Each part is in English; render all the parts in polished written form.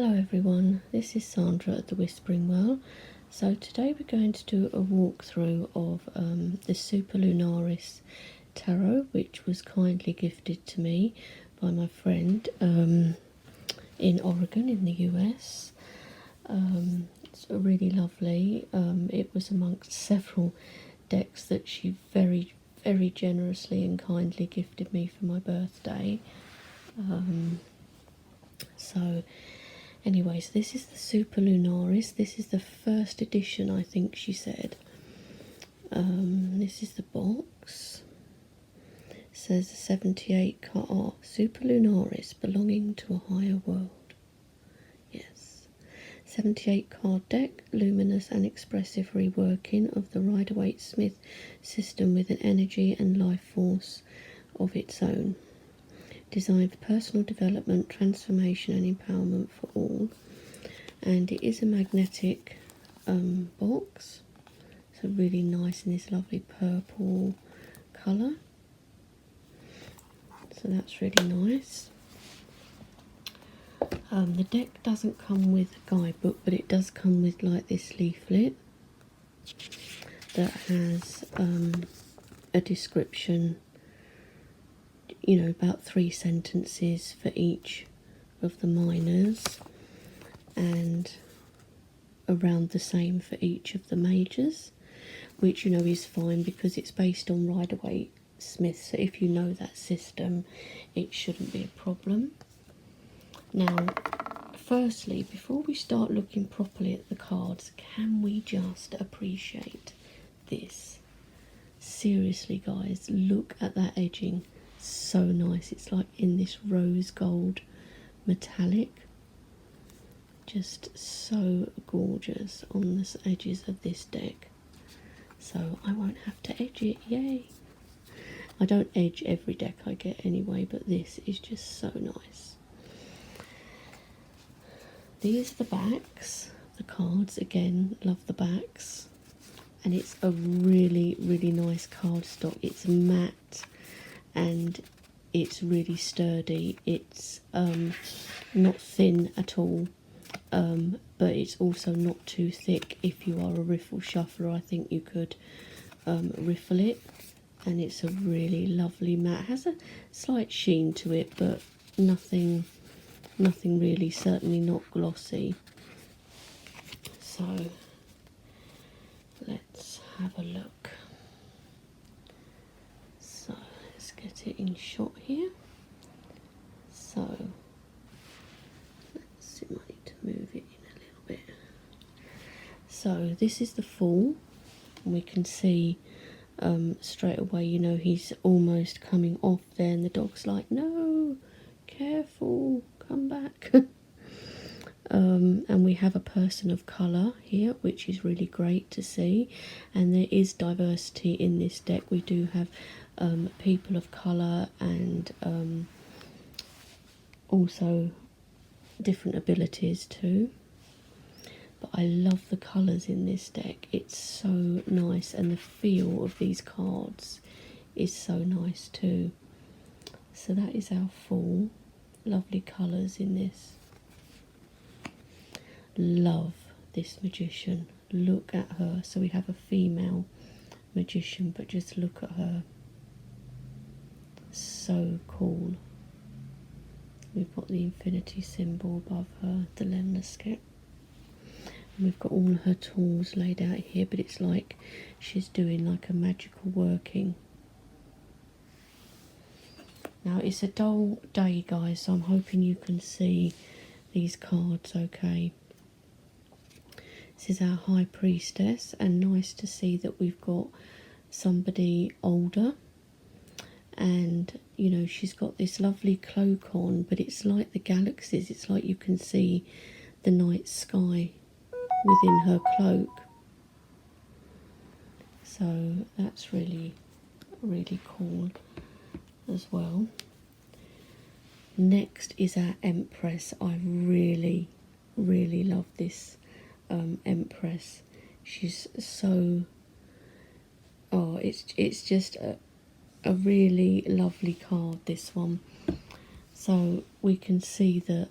Hello everyone, this is Sandra at the Whispering Well. So today we're going to do a walkthrough of the SuperLunaris tarot, which was kindly gifted to me by my friend in Oregon in the US. It's really lovely. It was amongst several decks that she very generously and kindly gifted me for my birthday. So anyway, so this is the SuperLunaris. This is the first edition, I think she said. This is the box. It says 78 card SuperLunaris, belonging to a higher world. Yes. 78 card deck, luminous and expressive reworking of the Rider-Waite-Smith system with an energy and life force of its own. Designed for personal development, transformation and empowerment for all. And it is a magnetic box, so really nice in this lovely purple colour, so that's really nice. The deck doesn't come with a guidebook, but it does come with like this leaflet that has a description, you know, about 3 sentences for each of the minors and around the same for each of the majors, which, you know, is fine because it's based on Rider-Waite-Smith, so if you know that system it shouldn't be a problem. Now firstly, before we start looking properly at the cards, can we just appreciate this? Seriously guys, look at that edging. So nice. It's like in this rose gold metallic, just so gorgeous on the edges of this deck. So I won't have to edge it, yay. I don't edge every deck I get anyway, but this is just so nice. These are the backs, the cards. Again, love the backs, and it's a really nice cardstock. It's matte and it's really sturdy. It's not thin at all, but it's also not too thick. If you are a riffle shuffler, I think you could riffle it, and it's a really lovely matte. It has a slight sheen to it, but nothing really, certainly not glossy. So let's have a look. So let's get it in shot here. So let's see, I need to move it in a little bit. So this is the Fool, and we can see straight away, you know, he's almost coming off there, and the dog's like, no, careful, come back. And we have a person of colour here, which is really great to see, and there is diversity in this deck. We do have people of colour and also different abilities too. But I love the colours in this deck. It's so nice, and the feel of these cards is so nice too. So that is our Fool. Lovely colours in this. Love this magician. Look at her. So we have a female magician, but just look at her. So cool. We've got the infinity symbol above her, the Lemnisket. And we've got all her tools laid out here, but it's like she's doing like a magical working. Now it's a dull day, guys, so I'm hoping you can see these cards okay. This is our High Priestess, and nice to see that we've got somebody older, and you know, she's got this lovely cloak on, but it's like the galaxies. It's like you can see the night sky within her cloak. So that's really cool as well. Next is our Empress. I really love this Empress. She's so, it's just a really lovely card, this one. So we can see that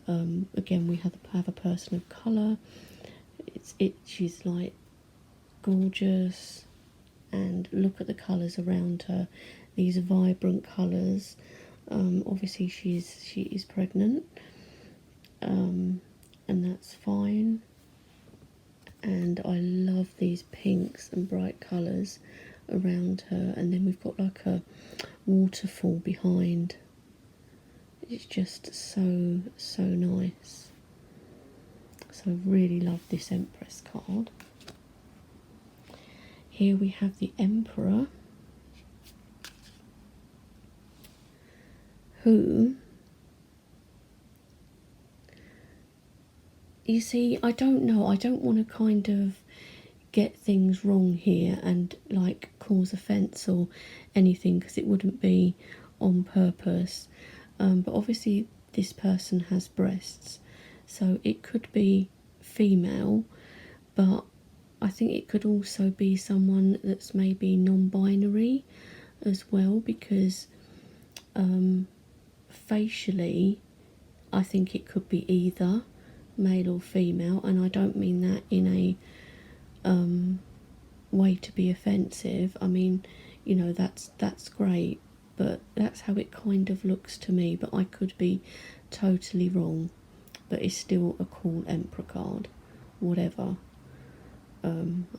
again we have a person of colour. She's like gorgeous, and look at the colours around her. These vibrant colours. Obviously she is pregnant, and that's fine. And I love these pinks and bright colours around her, and then we've got like a waterfall behind. It's just so nice. So I really love this Empress card. Here we have the Emperor, who, you see, I don't know, I don't want to kind of get things wrong here and like cause offence or anything, because it wouldn't be on purpose. But obviously this person has breasts, so it could be female, but I think it could also be someone that's maybe non-binary as well, because facially I think it could be either male or female, and I don't mean that in a way to be offensive. I mean, you know, that's great, but that's how it kind of looks to me, but I could be totally wrong. But it's still a cool Emperor card, whatever.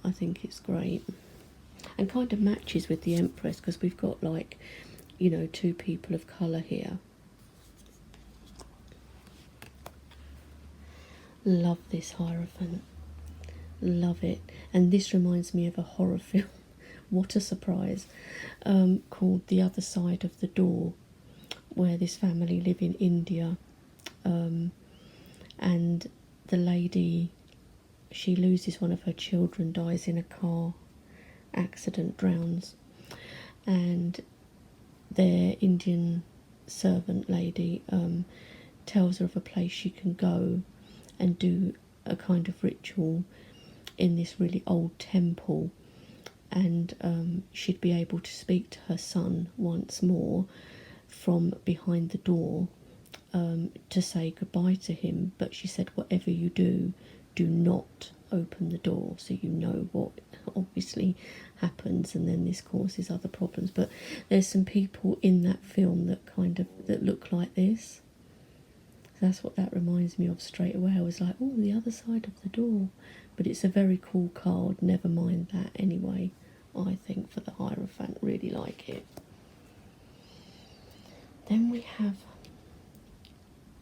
I think it's great, and kind of matches with the Empress, because we've got, like, you know, two people of colour here. Love this Hierophant, love it. And this reminds me of a horror film, what a surprise, called The Other Side of the Door, where this family live in India, and the lady, she loses one of her children, dies in a car accident, drowns, and their Indian servant lady tells her of a place she can go and do a kind of ritual in this really old temple, and she'd be able to speak to her son once more from behind the door, to say goodbye to him. But she said, whatever you do, do not open the door, so you know what obviously happens, and then this causes other problems. But there's some people in that film that look like this. So that's what that reminds me of straight away. I was like, oh, The Other Side of the Door. But it's a very cool card, never mind that anyway. I think for the Hierophant, really like it. Then we have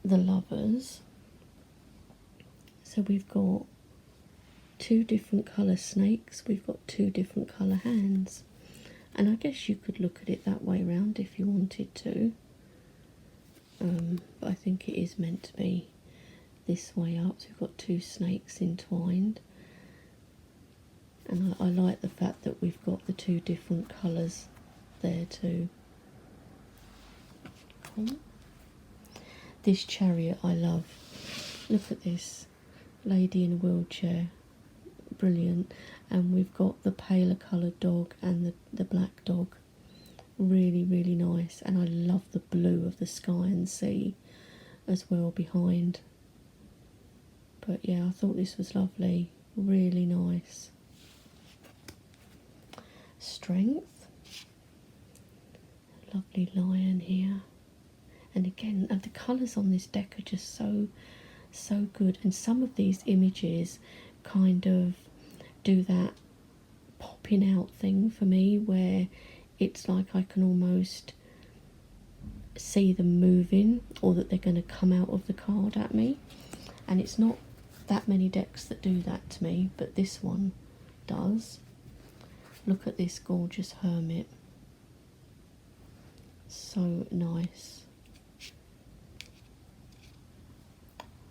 the Lovers. So we've got two different colour snakes, we've got two different colour hands, and I guess you could look at it that way around if you wanted to, but I think it is meant to be this way up. So we've got two snakes entwined, and I like the fact that we've got the two different colours there too. Cool. This Chariot I love. Look at this lady in a wheelchair, brilliant. And we've got the paler coloured dog and the black dog, really nice. And I love the blue of the sky and sea as well behind. But yeah, I thought this was lovely, really nice. Strength, lovely lion here. And again, the colours on this deck are just so good. And some of these images kind of do that popping out thing for me, where it's like I can almost see them moving, or that they're going to come out of the card at me. And it's not that many decks that do that to me, but this one does. Look at this gorgeous Hermit, so nice.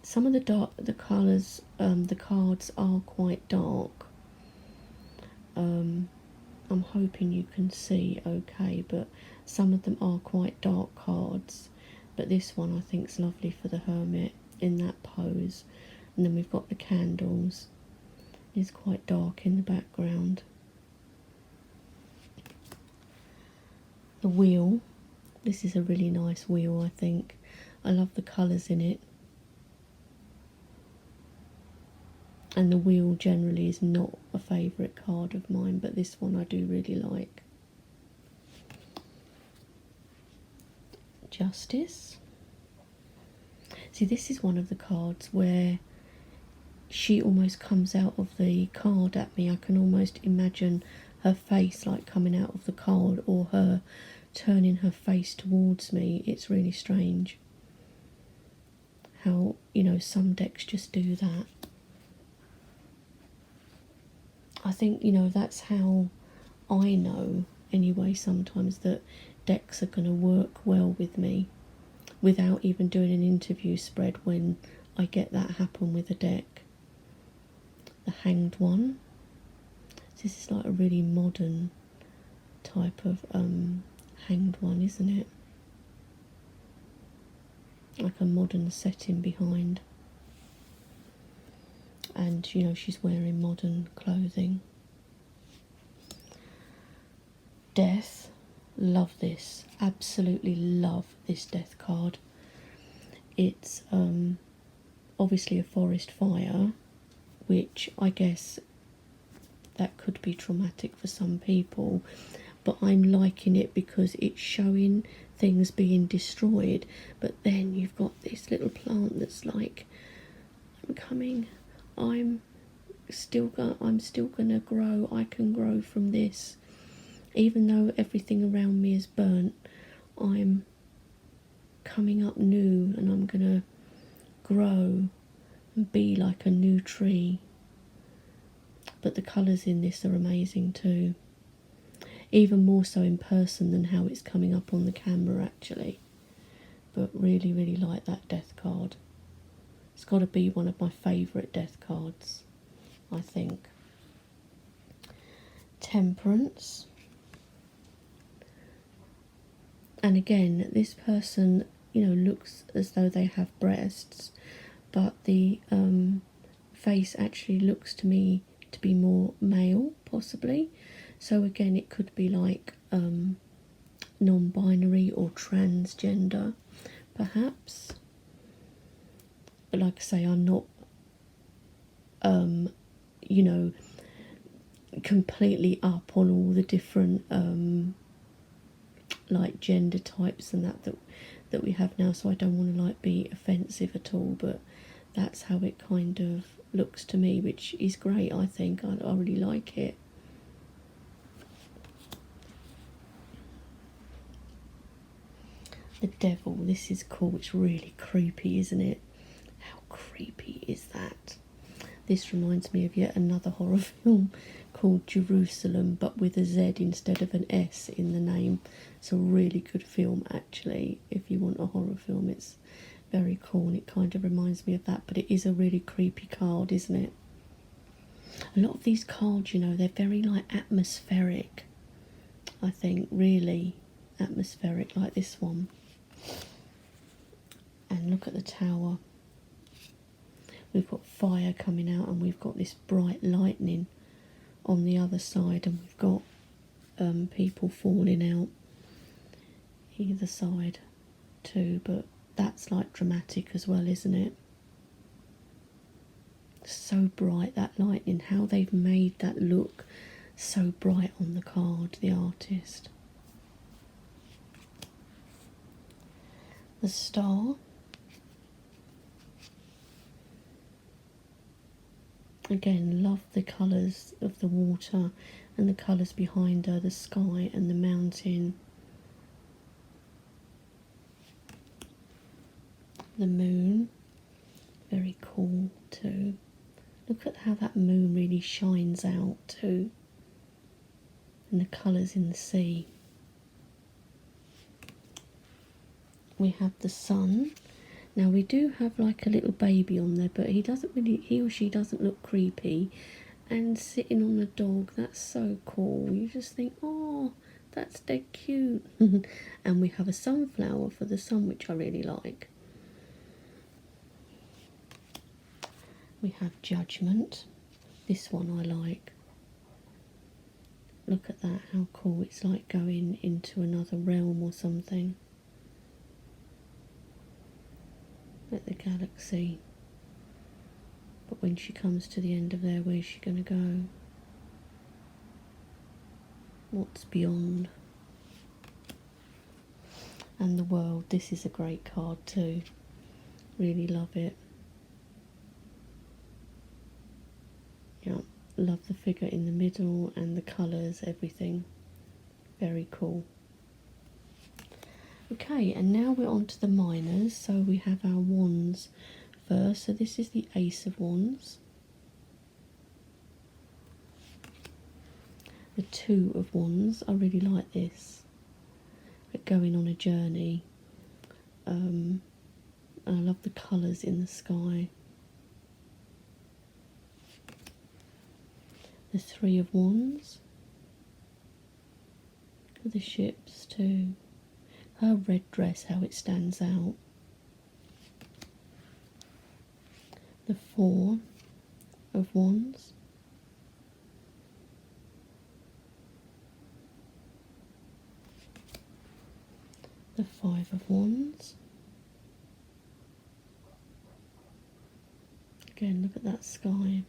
Some of the colours, the cards are quite dark. I'm hoping you can see okay, but some of them are quite dark cards. But this one I think is lovely for the Hermit in that pose. And then we've got the candles. It's quite dark in the background. The wheel. This is a really nice wheel, I think. I love the colours in it. And the wheel generally is not a favourite card of mine, but this one I do really like. Justice. See, this is one of the cards where she almost comes out of the card at me. I can almost imagine her face like coming out of the card, or her turning her face towards me. It's really strange how, you know, some decks just do that. I think, you know, that's how I know anyway sometimes that decks are going to work well with me without even doing an interview spread, when I get that happen with a deck. The Hanged One. This is like a really modern type of hanged one, isn't it? Like a modern setting behind. And, you know, she's wearing modern clothing. Death. Love this. Absolutely love this death card. It's obviously a forest fire, which I guess that could be traumatic for some people, but I'm liking it because it's showing things being destroyed, but then you've got this little plant that's like, I'm coming, I'm still gonna grow, I can grow from this. Even though everything around me is burnt, I'm coming up new, and I'm gonna grow and be like a new tree. But the colours in this are amazing too. Even more so in person than how it's coming up on the camera actually. But really, really like that death card. It's got to be one of my favourite death cards, I think. Temperance. And again, this person, you know, looks as though they have breasts, but the face actually looks to me to be more male, possibly. So again, it could be like non-binary or transgender, perhaps. But like I say, I'm not, you know, completely up on all the different like gender types and that we have now, so I don't want to like be offensive at all, but that's how it kind of looks to me, which is great. I think I really like it. The Devil. This is cool. It's really creepy, isn't it? How creepy is that? This reminds me of yet another horror film called Jerusalem, but with a Z instead of an S in the name. It's a really good film actually. If you want a horror film, it's very cool, and it kind of reminds me of that, but it is a really creepy card, isn't it? A lot of these cards, you know, they're very like atmospheric. I think really atmospheric, like this one. And look at the tower. We've got fire coming out, and we've got this bright lightning on the other side, and we've got people falling out either side too, but that's like dramatic as well, isn't it? So bright, that lightning, how they've made that look so bright on the card, the artist. The Star. Again, love the colours of the water and the colours behind her, the sky and the mountain. The moon, very cool too. Look at how that moon really shines out too. And the colours in the sea. We have the sun. Now we do have like a little baby on there, but he or she doesn't look creepy. And sitting on a dog, that's so cool. You just think, oh, that's dead cute. And we have a sunflower for the sun, which I really like. We have Judgment. This one I like. Look at that, how cool. It's like going into another realm or something. at the galaxy. But when she comes to the end of there, where's she going to go? What's beyond? And the world. This is a great card too. Really love it. Yeah, love the figure in the middle and the colours, everything. Very cool. Okay, and now we're on to the minors. So we have our wands first. So this is the Ace of Wands. The Two of Wands. I really like this. Going on a journey. I love the colours in the sky. The Three of Wands. The ships too. Her red dress, how it stands out. The Four of Wands. The Five of Wands. Again, look at that sky.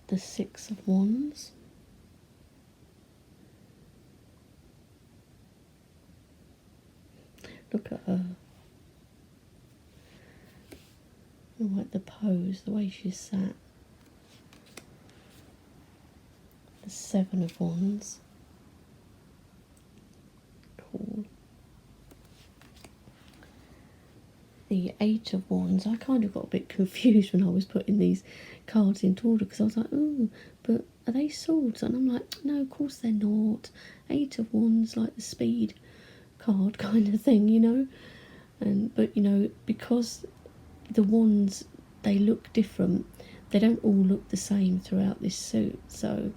The Six of Wands. Look at her. I like the pose, the way she's sat. The Seven of Wands. Cool. The Eight of Wands. I kind of got a bit confused when I was putting these cards into order, because I was like, oh, but are they swords? And I'm like, no, of course they're not. Eight of Wands, like the speed card kind of thing, you know. But you know, because the wands, they look different, they don't all look the same throughout this suit, so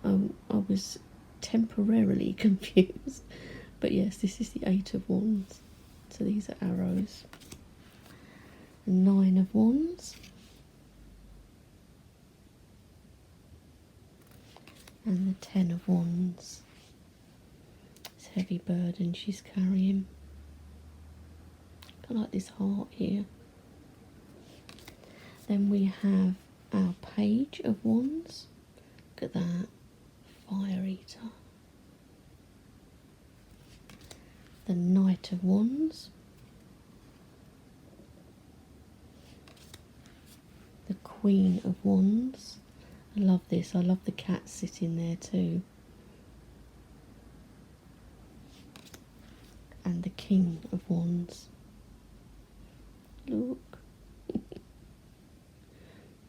I was temporarily confused. But yes, this is the Eight of Wands, so these are arrows. The Nine of Wands. And the Ten of Wands. This heavy burden she's carrying. I like this heart here. Then we have our Page of Wands. Look at that. Fire Eater. The Knight of Wands. The Queen of Wands. I love this. I love the cat sitting there too. And the King of Wands. Look.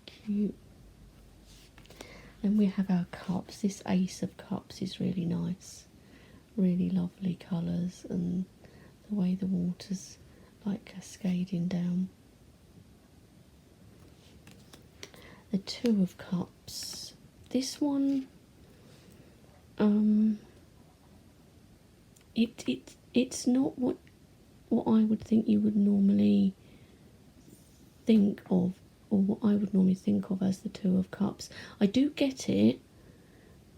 Cute. Then we have our cups. This Ace of Cups is really nice. Really lovely colours, and the way the water's like cascading down. The Two of Cups. This one, it's not what I would think you would normally think of, or what I would normally think of as the Two of Cups. I do get it,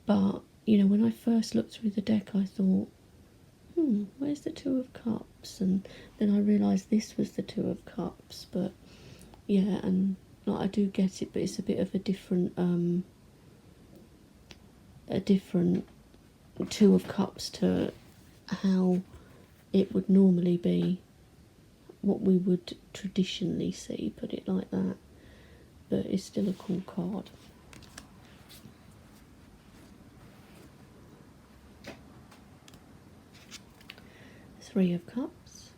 but you know, when I first looked through the deck, I thought, where's the Two of Cups? And then I realised this was the Two of Cups. But yeah, and like, I do get it, but it's a bit of a different Two of Cups to how it would normally be, what we would traditionally see, put it like that. But it's still a cool card. Three of Cups.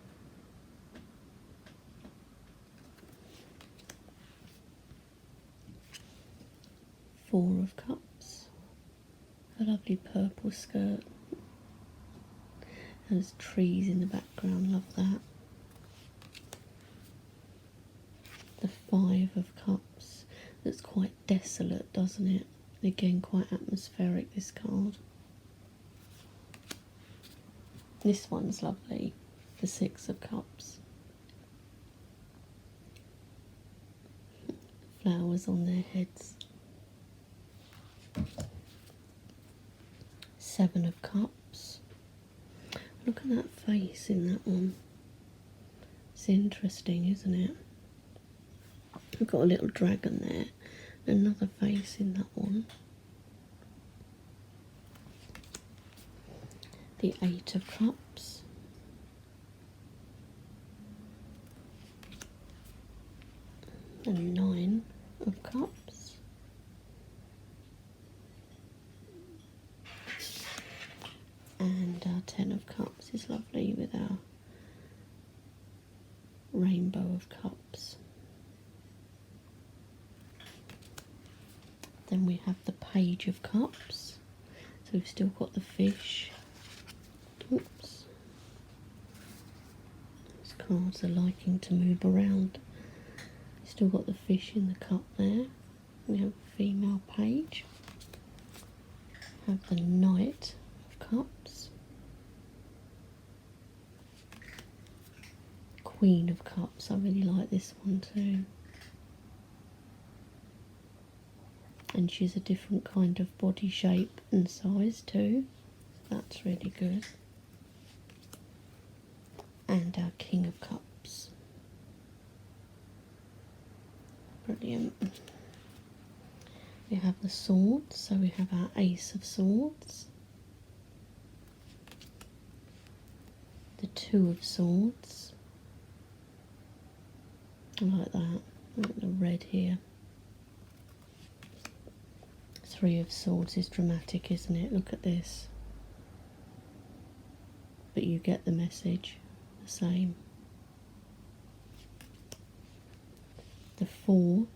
Four of Cups. A lovely purple skirt. There's trees in the background, love that. The Five of Cups. That's quite desolate, doesn't it? Again, quite atmospheric, this card. This one's lovely. The Six of Cups. Flowers on their heads. Seven of Cups. Look at that face in that one. It's interesting, isn't it? We've got a little dragon there. Another face in that one. The Eight of Cups. And Nine of Cups. And our Ten of Cups is lovely with our Rainbow of Cups. Then we have the Page of Cups. So we've still got the fish. Oops. These cards are liking to move around. Still got the fish in the cup there. We have a female page. Have the Knight of Cups. Queen of Cups. I really like this one too. And she's a different kind of body shape and size too. That's really good. And our King of Cups. Brilliant. We have the swords, so we have our Ace of Swords. The Two of Swords. I like that. I like the red here. Three of Swords is dramatic, isn't it? Look at this. But you get the message the same. The Four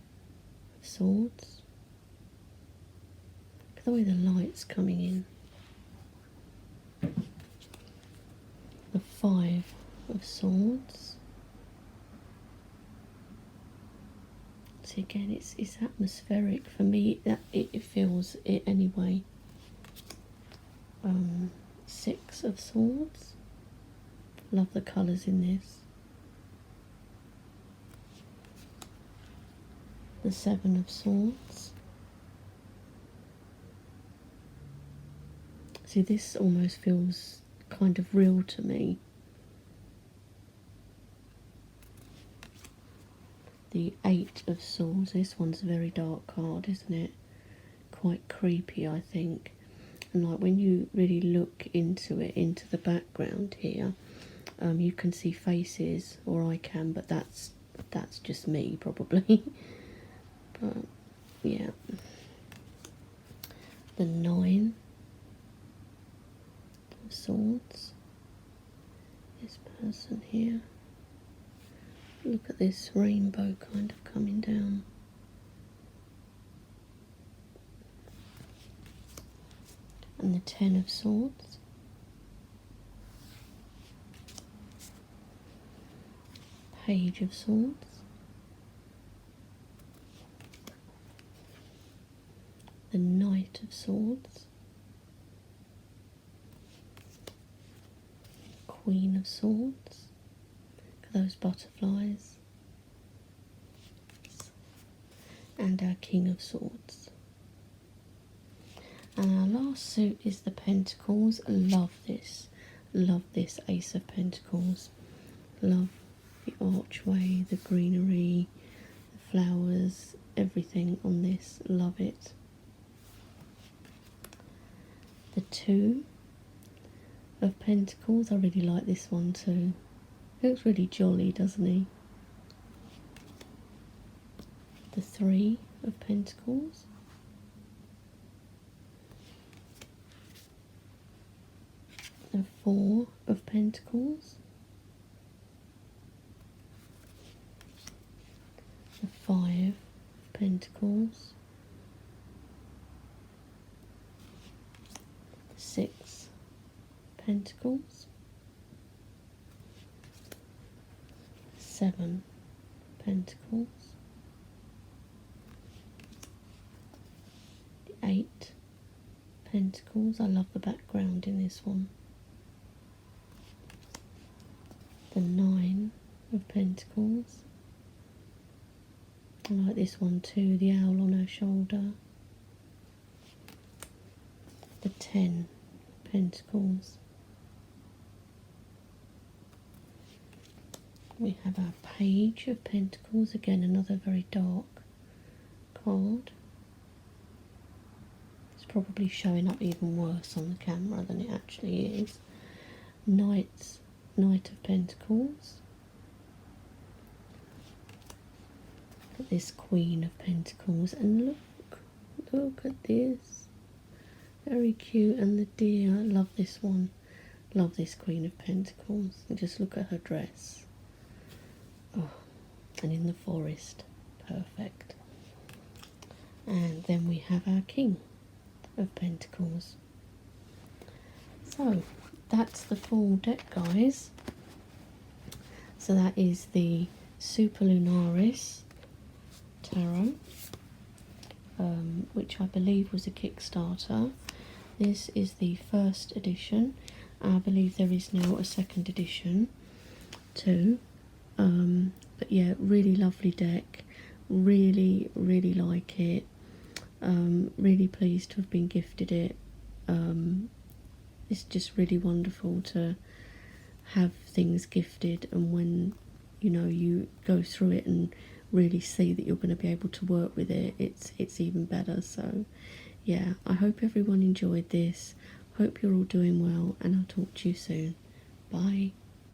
of Swords. Look at the way the light's coming in. The Five of Swords. See, again, it's atmospheric for me. That it feels it anyway. Six of Swords. Love the colours in this. The Seven of Swords. See, this almost feels kind of real to me. The Eight of Swords. This one's a very dark card, isn't it? Quite creepy, I think. And like when you really look into it, into the background here, you can see faces, or I can, but that's just me probably. But yeah, the Nine of Swords. This person here. Look at this rainbow kind of coming down. And the Ten of Swords. Page of Swords. The Knight of Swords. Queen of Swords. Look at those butterflies. And our King of Swords. And our last suit is the Pentacles. Love this. Love this Ace of Pentacles. Love the archway, the greenery, the flowers, everything on this. Love it. The Two of Pentacles. I really like this one too. He looks really jolly, doesn't he? The Three of Pentacles. The Four of Pentacles. The Five of Pentacles. The Six of Pentacles. Seven of Pentacles. The Eight of Pentacles. I love the background in this one. The Nine of Pentacles. I like this one too, the owl on her shoulder. The 10 Pentacles. We have our Page of Pentacles, again another very dark card. It's probably showing up even worse on the camera than it actually is. Knight of Pentacles. Look at this Queen of Pentacles, and look at this. Very cute, and the deer, I love this one. Love this Queen of Pentacles. And just look at her dress. Oh, and in the forest, perfect. And then we have our King of Pentacles. So that's the full deck, guys. So that is the SuperLunaris Tarot, which I believe was a Kickstarter. This is the first edition. I believe there is now a second edition too. But yeah, really lovely deck. Really like it. Really pleased to have been gifted it. It's just really wonderful to have things gifted, and when you go through it and really see that you're going to be able to work with it, it's even better. So yeah, I hope everyone enjoyed this. Hope you're all doing well, and I'll talk to you soon. Bye.